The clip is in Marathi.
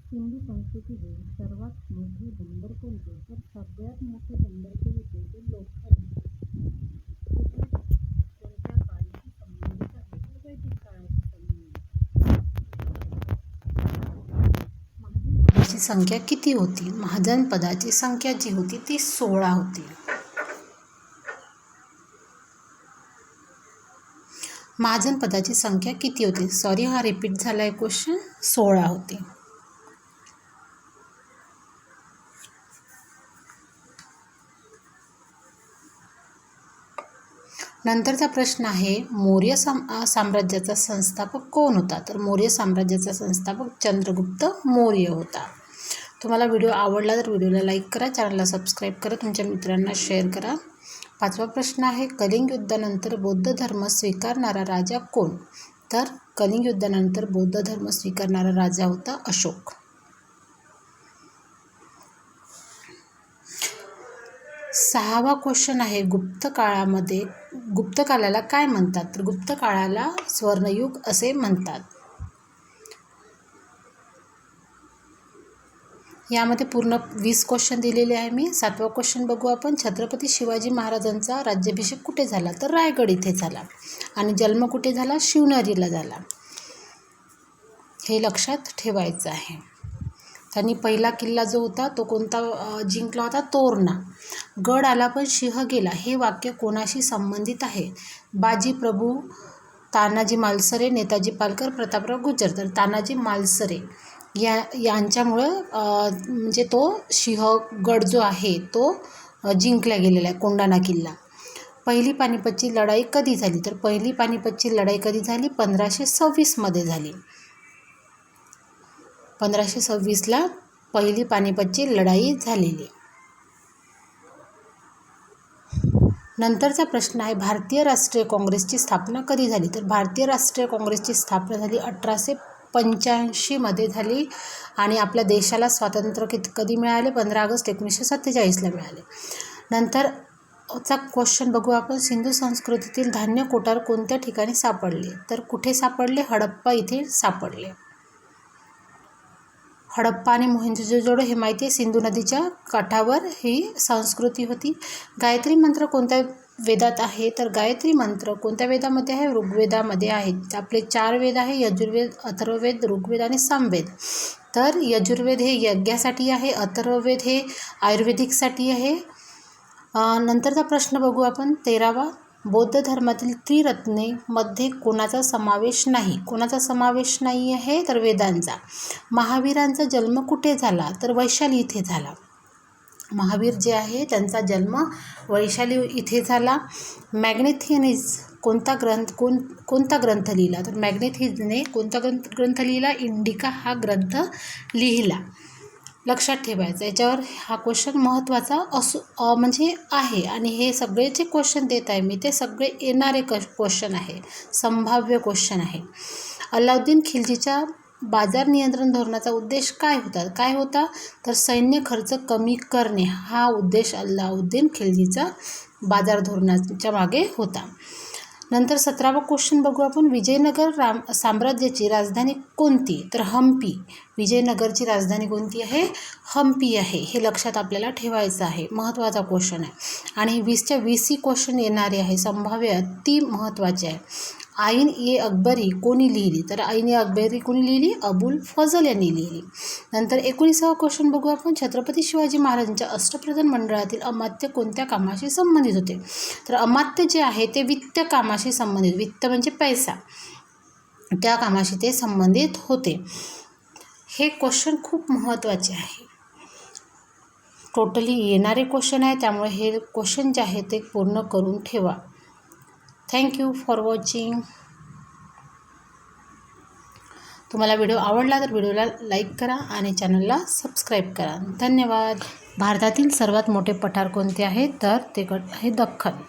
सिंधू संस्कृतीचे सर्वात मोठे बंदर कोणते? तर सगळ्यात मोठे बंदर जे होते ते लोथल. कोणत्या काळाशी संबंधित आहे? तर वैदिक काळाशी संबंधित. महाजन पदाची संख्या किती होती? महाजन पदाची संख्या जी होती ती 16 होती. महाजन पदाची संख्या किती होती? सॉरी, हा रिपीट झाला आहे क्वेश्चन. 16 होती. नंतरचा प्रश्न आहे, मौर्य साम्राज्याचा संस्थापक कोण होता? तर मौर्य साम्राज्याचा संस्थापक चंद्रगुप्त मौर्य होता. तुम्हाला व्हिडिओ आवडला तर व्हिडिओला लाईक करा, चॅनलला सबस्क्राईब करा, तुमच्या मित्रांना शेअर करा. 5वा प्रश्न आहे, कलिंग युद्धानंतर बौद्ध धर्म स्वीकारणारा राजा कोण? तर कलिंग युद्धानंतर बौद्ध धर्म स्वीकारणारा राजा होता अशोक. 6वा क्वेश्चन आहे, गुप्त काळाला काय म्हणतात? तर गुप्त काळाला स्वर्णयुग असे म्हणतात. यामध्ये पूर्ण 20 क्वेश्चन दिलेले आहे मी. 7वा क्वेश्चन बघू आपण. छत्रपती शिवाजी महाराजांचा राज्याभिषेक कुठे झाला? तर रायगड इथे झाला. आणि जन्म कुठे झाला? शिवनेरीला झाला. हे लक्षात ठेवायचं आहे. त्यांनी पहिला किल्ला जो होता तो कोणता जिंकला होता? तोरणा. गड आला पण सिंह गेला हे वाक्य कोणाशी संबंधित आहे? बाजी प्रभू, तानाजी मालसरे, नेताजी पालकर, प्रतापराव गुर्जर. तर तानाजी मालसरे यांच्यामुळं म्हणजे तो सिंहगड जो आहे तो जिंकला गेलेला आहे, कोंढाणा किल्ला. पहिली पानिपतची लढाई कधी झाली? तर पहिली पानिपतची लढाई कधी झाली? 1526 झाली. 1526ला पहिली पानिपतची लढाई झालेली. नंतरचा प्रश्न आहे, भारतीय राष्ट्रीय काँग्रेसची स्थापना कधी झाली? तर भारतीय राष्ट्रीय काँग्रेसची स्थापना झाली 1885 झाली. आणि आपल्या देशाला स्वातंत्र्य कधी मिळाले? 15 ऑगस्ट 1947ला मिळाले. नंतरचा क्वेश्चन बघू आपण. सिंधू संस्कृतीतील धान्य कोठार कोणत्या ठिकाणी सापडले? तर कुठे सापडले? हडप्पा इथे सापडले. हडप्पा आणि मोहेंजोदडो हे माहिती आहे, सिंधू नदीच्या काठावर ही संस्कृती होती. गायत्री मंत्र कोणत्या वेदात आहे? तर गायत्री मंत्र कोणत्या वेदामध्ये आहे? ऋग्वेदामध्ये आहेत. आपले 4 वेद आहे, यजुर्वेद, अथर्ववेद, ऋग्वेद आणि सामवेद. तर यजुर्वेद हे यज्ञासाठी आहे, अथर्ववेद हे आयुर्वेदिकसाठी आहे. नंतरचा प्रश्न बघू आपण 13वा. बौद्ध धर्मातील त्रिरत्ने मध्ये कोणाचा समावेश नाही? कोणाचा समावेश नाही आहे? तर वेदांचा. महावीरांचा जन्म कुठे झाला? तर वैशाली इथे झाला. महावीर जे आहे त्यांचा जन्म वैशाली इथे झाला. मॅग्नेथियनीज कोणता ग्रंथ लिहिला? तर मॅग्नेथियसने कोणता ग्रंथ लिहिला? इंडिका हा ग्रंथ लिहिला. लक्षात ठेवायचं. याच्यावर हा क्वेश्चन महत्त्वाचा म्हणजे आहे. आणि हे सगळे जे क्वेश्चन देत आहे मी ते सगळे येणारे क्वेश्चन आहे, संभाव्य क्वेश्चन आहे. अल्लाउद्दीन खिलजीच्या बाजार नियंत्रण धोरणाचा उद्देश काय होता? तर सैन्य खर्च कमी करणे हा उद्देश अल्लाउद्दीन खिलजीचा बाजार धोरणाच्या मागे होता. नंतर 17वा क्वेश्चन बघू आपण. विजयनगर साम्राज्याची राजधानी कोणती? तर हम्पी. विजयनगरची राजधानी कोणती आहे? हम्पी आहे. हे लक्षात आपल्याला ठेवायचं आहे. महत्त्वाचा क्वेश्चन आहे. आणि 20च्या 20 क्वेश्चन येणारे आहे, संभाव्य, अति महत्त्वाचे आहे. आईन ए अकबरी कोणी लिहिली? तर आईन ए अकबरी कोणी लिहिली? अबुल फजल यांनी लिहिली. नंतर 19वा क्वेश्चन बघू आपण. छत्रपती शिवाजी महाराजांच्या अष्टप्रधान मंडळातील अमात्य कोणत्या कामाशी संबंधित होते? तर अमात्य जे आहे ते वित्त कामाशी संबंधित, वित्त म्हणजे पैसा, त्या कामाशी ते संबंधित होते. हे क्वेश्चन खूप महत्त्वाचे आहे. टोटली येणारे क्वेश्चन आहे, त्यामुळे हे क्वेश्चन जे आहे ते पूर्ण करून ठेवा. Thank you for watching. तुम्हाला व्हिडिओ आवडला तर व्हिडिओला लाईक करा आणि चॅनलला सबस्क्राईब करा. धन्यवाद. भारतातील सर्वात मोठे पठार कोणते आहे? तर ते आहे दख्खन.